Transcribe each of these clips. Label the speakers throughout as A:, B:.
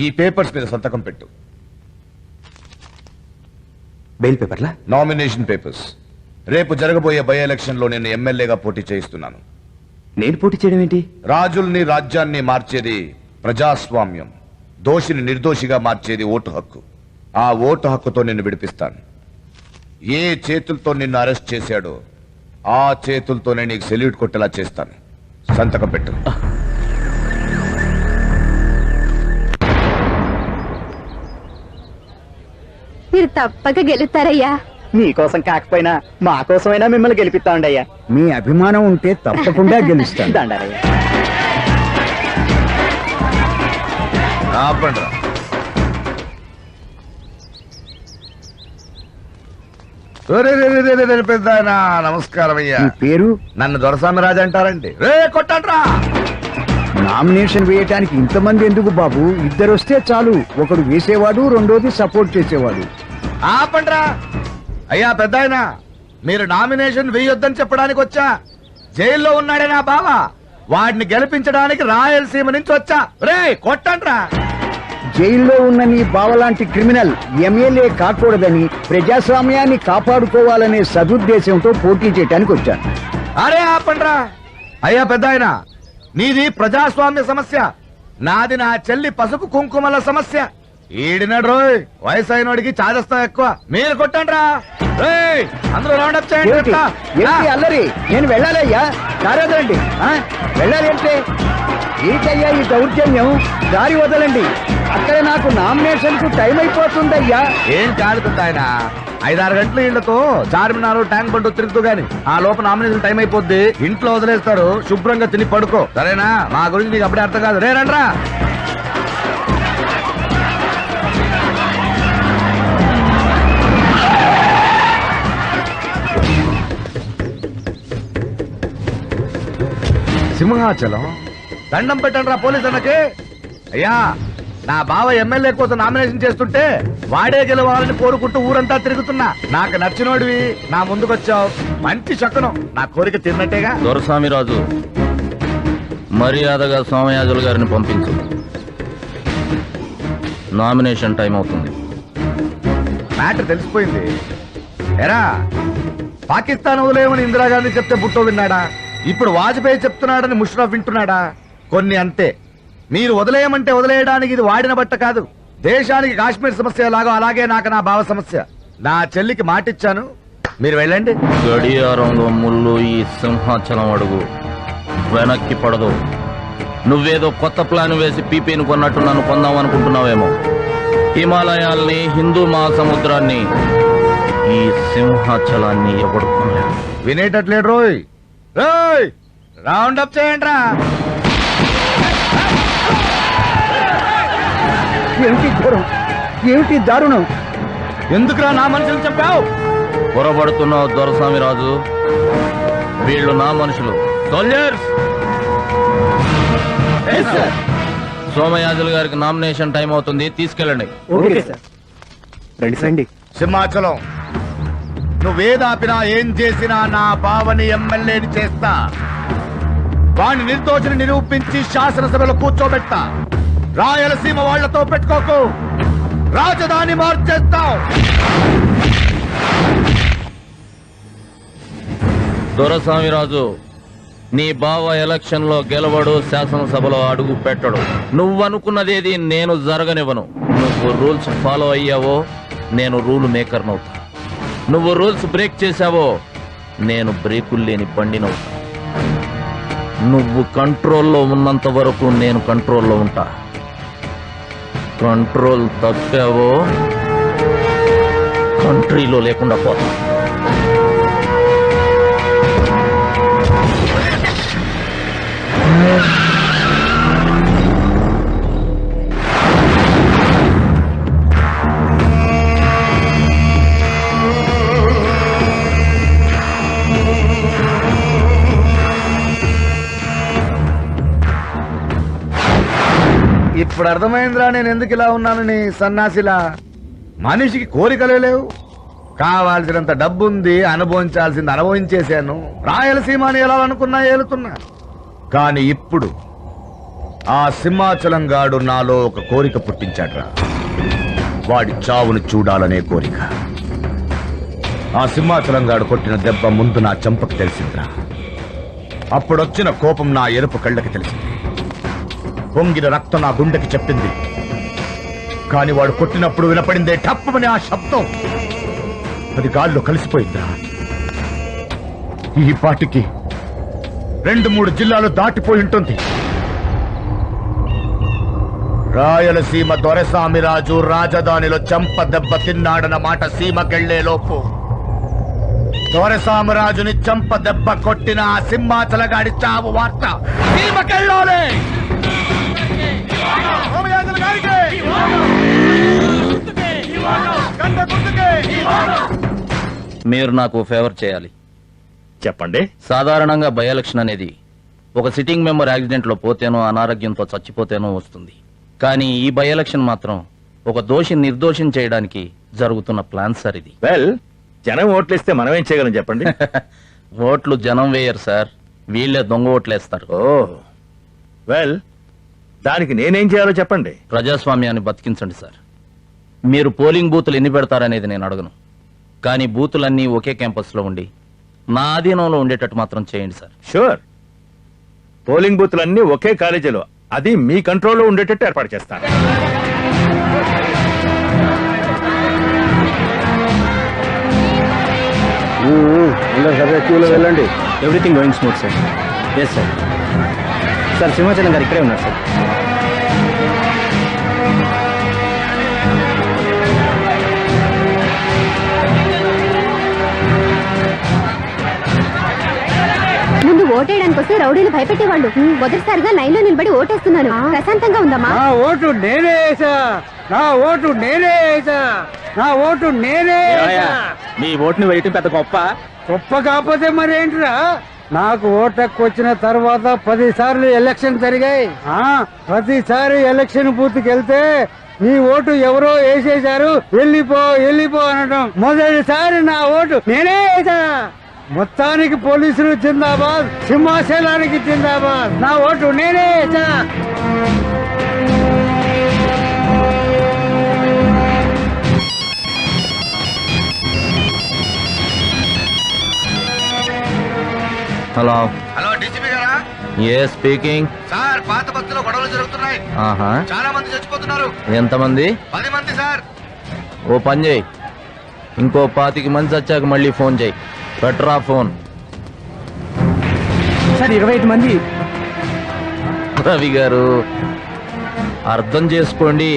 A: ఈ పేపర్స్ మీద సంతకం పెట్టు.
B: బెయిల్ పేపర్లా?
A: Nomination papers. రేపు జరగబోయే బై ఎలక్షన్ లో నేను ఎమ్మెల్యేగా పోటీ చేయిస్తున్నాను.
B: నేను పోటీ చేయడం ఏంటి?
A: రాజుల్ని రాజ్యాన్ని మార్చేది ప్రజాస్వామ్యం, దోషిని నిర్దోషిగా మార్చేది ఓటు హక్కు. ఆ ఓటు హక్కుతో నిన్ను విడిపిస్తాను. ఏ చేతులతో నిన్ను అరెస్ట్ చేశాడో ఆ చేతులతోనే నీకు సెల్యూట్ కొట్టేలా చేస్తాను. సంతకం పెట్టు.
C: మీరు తప్పక గెలుస్తారయ్యా.
D: మీకోసం కాకపోయినా మా కోసమైనా మిమ్మల్ని గెలిపిస్తాండి అయ్యా.
E: మీ అభిమానం ఉంటే తప్పకుండా గెలుస్తాను.
D: దండారయ్యా.
A: ఆపండ్రా. పెద్దాయనా నమస్కారం అయ్యా.
E: మీ పేరు?
A: నన్ను దొరస్వామి రాజు అంటారండి. రే కొట్టండ్రా.
E: నామినేషన్ వేయటానికి ఇంతమంది ఎందుకు బాబు? ఇద్దరు వస్తే చాలు. ఒకడు వేసేవాడు, రెండోది సపోర్ట్ చేసేవాడు.
A: ఆపండ్రా. అయ్యా పెద్దాయనా, మీరు నామినేషన్ వేయొద్దని చెప్పడానికి వచ్చా. జైల్లో ఉన్నాడే నా బావ, వాడిని గెలిపించడానికి రాయలసీమ నుంచి వచ్చా. రే కొట్టండ్రా.
E: జైల్లో ఉన్న నీ బావలాంటి క్రిమినల్ ఎమ్మెల్యే కాకూడదని, ప్రజాస్వామ్యాన్ని కాపాడుకోవాలనే సదుద్దేశంతో పోటీ చేయడానికి వచ్చాను.
A: అరే ఆపండ్రా. అయ్యా పెద్దాయనా, నీది ప్రజాస్వామ్య సమస్య, నాది నా చెల్లి పసుపు కుంకుమల సమస్య. ఈడినాడు రోయ్, వయసు అయినోడికి చాదస్తా ఎక్కువ. మీరు కొట్టండ్రా. అందరూ రౌండప్ చేయండి.
E: ఏంటి అల్లరి? నేను వెళ్ళాలయ్యా. కారేదండి వెళ్ళాలి అంటే ఏంటయ్యా ఈ దౌర్జన్యం? దారి వదలండి. అక్కడ నాకు నామినేషన్ కు టైం అయిపోతుందయ్యా.
A: ఏం కాదుతుంది ఆయన, 5-6 గంటల ఇళ్లతో చార్మినార్ ట్యాంక్ బండ్ తిరుగుతూ గాని ఆ లోపల నామినేషన్ టైం అయిపోద్ది. ఇంట్లో వదిలేస్తారు, శుభ్రంగా తిని పడుకో. సరేనా? మా గురించి నీకు అప్పుడే అర్థం కాదు. రే రండ్రా. సింహాచలం దండం పెట్టండి రా పోలీస్ అన్నకి. అయ్యా, నా బావ ఎమ్మెల్యే కోసం నామినేషన్ చేస్తుంటే వాడే గెలవాలని కోరుకుంటూ ఊరంతా తిరుగుతున్నా. నాకు నచ్చినోడివి నా ముందుకొచ్చావు. మంచి శకునం. నా కోరిక తిన్నట్టేగా.
F: దొరస్వామి రాజు, మర్యాదగా సోమయాజులు గారిని పంపించు. నామినేషన్ టైం అవుతుంది.
A: మ్యాటర్ తెలిసిపోయింది. ఎరా, పాకిస్తాన్ వదిలేయమని ఇందిరాగాంధీ చెప్తే బుట్టో విన్నాడా? ఇప్పుడు వాజ్పేయి చెప్తున్నాడని ముషరఫ్ వింటున్నాడా? కొన్ని అంతే. మీరు వదిలేయమంటే వదిలేయడానికి ఇది వాడిన బట్ట కాదు. దేశానికి కాశ్మీర్ సమస్య ఎలాగో అలాగే నాకు నా భావ సమస్య. నా చెల్లికి మాటిచ్చాను, మీరు వెళ్ళండి.
F: గడియారంలో ముళ్ళు ఈ సింహాచలం అడుగు వెనక్కి పడదు. నువ్వేదో కొత్త ప్లాన్ వేసి పీపీని కొన్నట్టు నన్ను కొందాం అనుకుంటున్నావేమో. హిమాలయాల్ని, హిందూ మహాసముద్రాన్ని, ఈ సింహాచలాన్ని ఎవడు కొనలేడు.
A: వినేటట్లేడు రోయ్. రోయ్ రౌండ్ అప్ చేయండి రా.
E: ఏమిటి ఘోరం? ఏమిటి దారుణం?
A: ఎందుకురా నా మనుషులు చెప్పావు?
F: పొరబడుతున్నావు దొరస్వామి రాజు. వీళ్ళు నా మనుషులు. సోల్జర్స్, సోమయాజులు గారికి నామినేషన్ టైం అవుతుంది, తీసుకెళ్ళండి.
D: రండి.
A: సింహాచలం, నువ్వేదాపినా ఏం చేసినా నా బావని ఎమ్మెల్యేని చేస్తా. వాణ్ణి నిర్దోషిని నిరూపించి శాసనసభలో కూర్చోబెట్టా. రాయలసీమ వాళ్లతో పెట్టుకోకు, రాజధాని మార్చేస్తావు.
F: దొరస్వామి రాజు, నీ బావ ఎలక్షన్ లో గెలవడు, శాసనసభలో అడుగు పెట్టడు. నువ్వనుకున్నదేది నేను జరగనివ్వను. నువ్వు రూల్స్ ఫాలో అయ్యావో నేను రూల్ మేకర్ నవుతా. నువ్వు రూల్స్ బ్రేక్ చేశావో నేను బ్రేకులు లేని బండినవుతా. నువ్వు కంట్రోల్లో ఉన్నంత వరకు నేను కంట్రోల్లో ఉంటా. కంట్రోల్ తప్పావో కంట్రీలో లేకుండా పోతా.
A: ఇప్పుడు అర్థమైందిరా నేను ఎందుకు ఇలా ఉన్నానని. సన్నాసిలా మనిషికి కోరికలే లేవు, కావాల్సినంత డబ్బుంది, అనుభవించాల్సింది అనుభవించేశాను. రాయలసీమని ఎలా అనుకున్నా ఏలుతున్నా. కానీ ఇప్పుడు ఆ సింహాచలం గాడు నాలో ఒక కోరిక పుట్టించాడ్రా. వాడి చావును చూడాలనే కోరిక. ఆ సింహాచలం గాడు కొట్టిన దెబ్బ ముందు నా చెంపకు తెలిసిందిరా. అప్పుడొచ్చిన కోపం నా ఎరుపు కళ్ళకి తెలిసింది. పొంగిన రక్తం నా గుండెకి చెప్పింది. కాని వాడు కొట్టినప్పుడు వినపడిందే టప్పమని ఆ శబ్దం. అది గాల్లో కలిసిపోయిందిరా. ఈ పాటికి 2-3 జిల్లాలు దాటిపోయి ఉంటుంది. రాయలసీమ దొరసామిరాజు రాజధానిలో చెంప దెబ్బ తిన్నాడన్న మాట సీమకెళ్లే లోపు దొరసామిరాజుని చెంప దెబ్బ కొట్టిన ఆ సింహాచలగాడి చావు వార్త సీమకెళ్ళాలి.
F: మీరు నాకు ఫేవర్ చేయాలి.
G: చెప్పండి.
F: సాధారణంగా బై ఎలక్షన్ అనేది ఒక సిట్టింగ్ మెంబర్ యాక్సిడెంట్ లో పోతేనో అనారోగ్యంతో చచ్చిపోతేనో వస్తుంది. కానీ ఈ బై ఎలక్షన్ మాత్రం ఒక దోషిని నిర్దోషం చేయడానికి జరుగుతున్న ప్లాన్ సార్ ఇది.
G: వెల్, జనం ఓట్లేస్తే మనం ఏం చేయగలం చెప్పండి.
F: ఓట్లు జనం వేయరు సార్, వీళ్ళే దొంగ ఓట్లేస్తారు.
G: ఓ వెల్, దానికి నేనేం చేయాలో చెప్పండి.
F: ప్రజాస్వామ్యాన్ని బతికించండి సార్. మీరు పోలింగ్ బూతులు ఎన్ని పెడతారనేది నేను అడగను. కానీ బూతులన్నీ ఒకే క్యాంపస్ లో ఉండి నా ఆధీనంలో ఉండేటట్టు మాత్రం చేయండి సార్.
G: షూర్. పోలింగ్ బూత్లన్నీ ఒకే కాలేజీలో, అది మీ కంట్రోల్లో ఉండేటట్టు ఏర్పాటు చేస్తాను.
E: సరే, క్యూలో వెళ్ళండి. Everything going smooth sir. Yes sir. Sir, Simhachalam garu ఇక్కడే ఉన్నారు సార్.
C: ముందు ఓటేయడానికి వస్తే రౌడీలు భయపెట్టేవాళ్ళు. మొదటిసారిగా లైన్ లో నిలబడి ఓటేస్తున్నాను. ప్రశాంతంగా ఉందమ్మా.
E: నా ఓటు నేనే వేసా. నా ఓటు నేనే వేసా. నా ఓటు నేనే వేసా.
D: మీ ఓటుని వేయటం పెద్ద గొప్ప.
E: గొప్ప కాకపోతే మరేంటిరా? నాకు ఓటకు వచ్చిన తర్వాత 10 సార్లు ఎలక్షన్ జరిగాయి. ప్రతిసారి ఎలక్షన్ బూత్ కి వెళ్తే నీ ఓటు ఎవరో వేసేశారు, వెళ్ళిపో వెళ్ళిపో అనడం. మొదటిసారి నా ఓటు నేనే వేసా. మొత్తానికి పోలీసులు జిందాబాద్, సింహాచలానికి జిందాబాద్. నా ఓటు నేనే వేసా.
F: హలో.
A: హలో, డీజీపీ గారా?
F: ఏ స్పీకింగ్.
A: సార్, పాత బస్తీలో గొడవలు జరుగుతున్నాయి.
F: ఆహా.
A: చాలా మంది చచ్చిపోతున్నారు.
F: ఎంతమంది?
A: 10 మంది సార్.
F: ఓ పని చేయి, ఇంకో 25 మంది వచ్చాక మళ్ళీ ఫోన్ చేయి. Petra phone.
D: సార్, 25 మంది.
F: రవి గారు, అర్థం చేసుకోండి.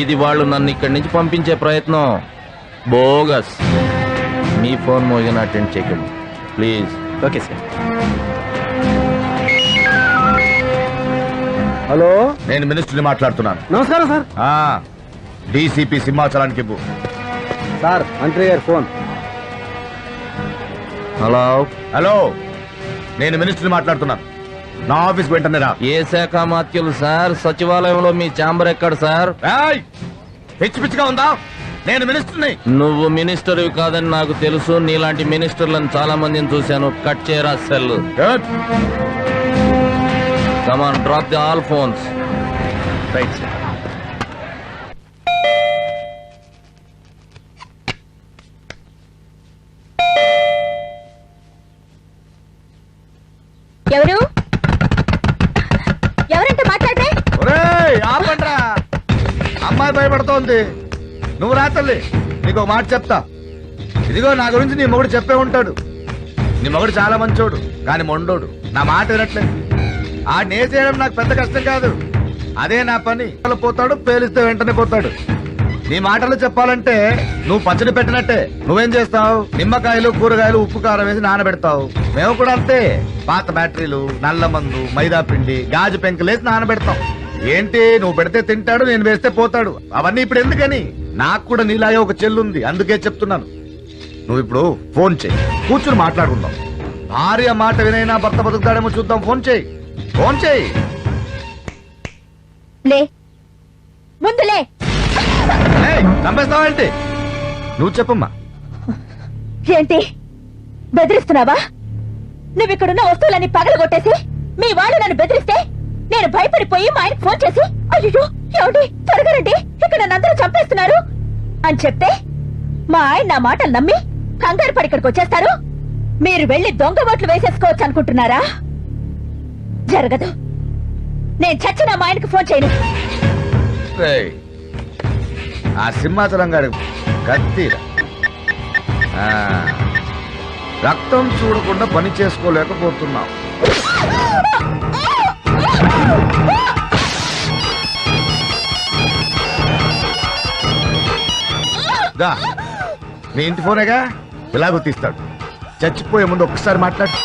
F: ఇది వాళ్ళు నన్ను ఇక్కడి నుంచి పంపించే ప్రయత్నం. బోగస్. మీ ఫోన్ మోగిన అటెండ్ చేయకండి ప్లీజ్.
D: Okay sir.
E: హలో,
A: నేను మినిస్టర్ని మాట్లాడుతున్నాను.
E: నమస్కారం సార్.
A: డీసీపీ సింహాచలానికి ఇవ్వు.
E: సార్, మంత్రి గారి ఫోన్.
F: హలో.
A: హలో, నేను మినిస్టర్ని మాట్లాడుతున్నాను. నా ఆఫీస్ వెంటనే రా.
F: ఏ శాఖ మాత్యులు సార్? సచివాలయంలో మీ ఛాంబర్ ఎక్కడ సార్?
A: ఏయ్! పిచ్చి పిచ్చిగా ఉందా? నేను మినిస్టర్ని.
F: నువ్వు మినిస్టర్ కాదని నాకు తెలుసు. నీలాంటి మినిస్టర్లను చాలా మందిని చూశాను. కట్ చేయరా cell. Come on, drop the all phones.
G: Right sir.
C: ఎవరు ఎవరంటే మాట్లాడరే?
A: ఒరేయ్, ఆపండ్రా. అమ్మాయి భయపడుతోంది. నువ్వు రా తల్లి, నీకు ఒక మాట చెప్తా. ఇదిగో, నా గురించి నీ మొగుడు చెప్పే ఉంటాడు. నీ మొగుడు చాలా మంచోడు, కానీ మొండోడు. నా మాట వినట్లేదు. ఆ నేసేయడం నాకు పెద్ద కష్టం కాదు. అదే నా పని. పోతాడు, పేలిస్తే వెంటనే పోతాడు. నీ మాటలు చెప్పాలంటే నువ్వు పచ్చడి పెట్టినట్టే. నువ్వేం చేస్తావు? నిమ్మకాయలు, కూరగాయలు, ఉప్పు, కారం వేసి నానబెడతావు. మేము కూడా అంతే. పాత బ్యాటరీలు, నల్ల మందు, మైదా పిండి, గాజు పెంకులేసి నానబెడతాం. ఏంటి, నువ్వు పెడితే తింటాడు, నేను వేస్తే పోతాడు. అవన్నీ ఇప్పుడు ఎందుకని? నాకు కూడా నీలాగే ఒక చెల్లుంది, అందుకే చెప్తున్నాను. నువ్వు ఇప్పుడు ఫోన్ చేయి, కూర్చుని మాట్లాడుకుందాం. భార్య మాట వినైనా భర్త బతుకుతాడేమో చూద్దాం. ఫోన్ చేయి, ఫోన్ చేయి.
C: లే, ముందులే.
A: చంపేస్తావేంటి? నువ్వు చెప్పమ్మా.
C: ఏంటి బెదిరిస్తున్నావా? నువ్వు ఇక్కడున్న వస్తువులన్నీ పగలగొట్టేసి మీ వాళ్ళు నన్ను బెదిరిస్తే నేను భయపడిపోయి మా ఆయనకు ఫోన్ చేసి అయ్యో ఏమండి త్వరగా రండి ఇక్కడ నన్నందరూ చంపేస్తున్నారు అని చెప్తే మా ఆయన నా మాటలు నమ్మి కంగారు పడి ఇక్కడికి వచ్చేస్తారు. మీరు వెళ్లి దొంగ ఓట్లు వేసేసుకోవచ్చు అనుకుంటున్నారా? జరగదు. నేను చచ్చిన మా ఆయనకు ఫోన్ చేయను.
A: రేయ్, ఆ సింహాచలం గారి కత్తి రక్తం చూడకుండా పని చేసుకోలేకపోతున్నాం. దా, నీ ఇంటి ఫోనేగా ఇలాగో తీస్తాడు. చచ్చిపోయే ముందు ఒక్కసారి మాట్లాడు.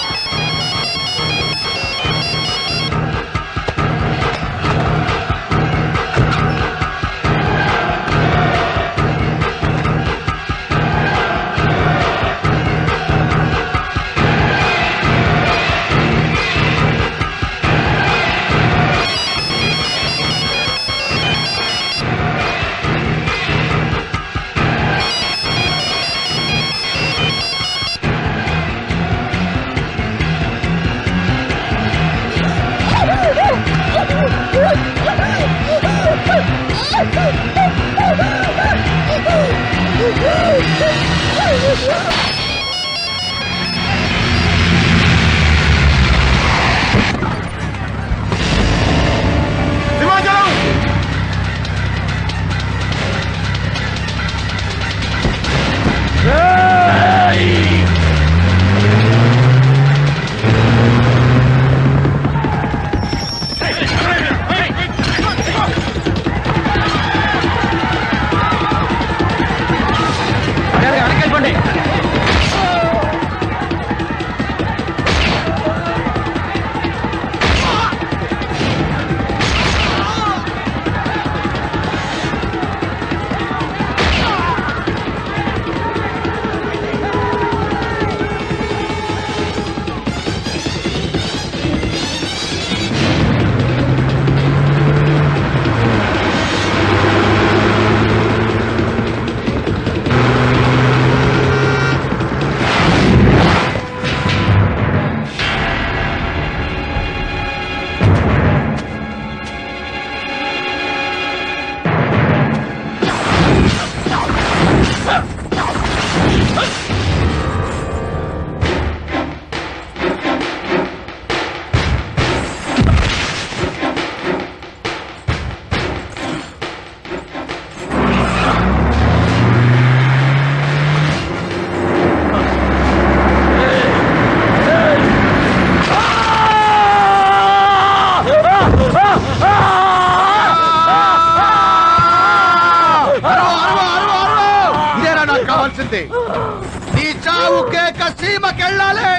A: నీ చావుకే కసీమకెళ్ళాలి.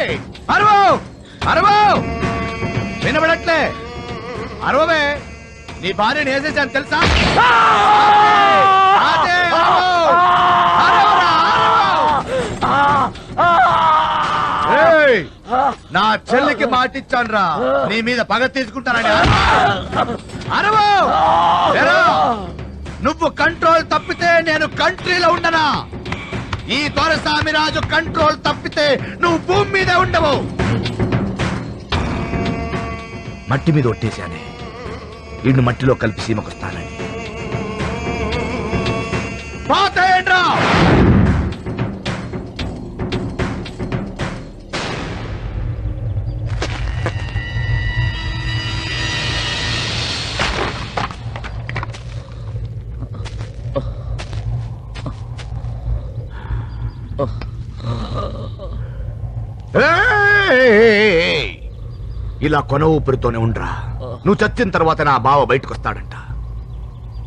A: అరవో అరవో, వినబడట్లే? అరవవే, నీ భార్యని వేసేసాను తెలుసా? అదే, అరవో, అరవరా, అరవో. ఏయ్, నా చెల్లికి మాటిచ్చాను రా, నీ మీద పగ తీసుకుంటానని. అరవో, ఎరా, నువ్వు కంట్రోల్ తప్పితే నేను కంట్రీలో ఉండనా? ఈ దొరస్వామి రాజు కంట్రోల్ తప్పితే నువ్వు భూమి మీదే ఉండవు. మట్టి మీద ఒట్టేశానే, ఇన్ను మట్టిలో కలిపి సీమకొస్తానని. పాతేయండ్రా. ఇలా కొన ఊపిరితోనే ఉండరా. నువ్వు చచ్చిన తర్వాత నా బావ బయటకు వస్తాడంట.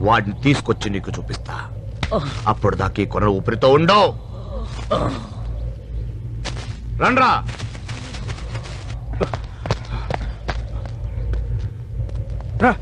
A: వాడిని తీసుకొచ్చి నీకు చూపిస్తా. అప్పుడు దాకా ఈ కొన ఊపిరితో ఉండవు. రండ్రా.
E: రా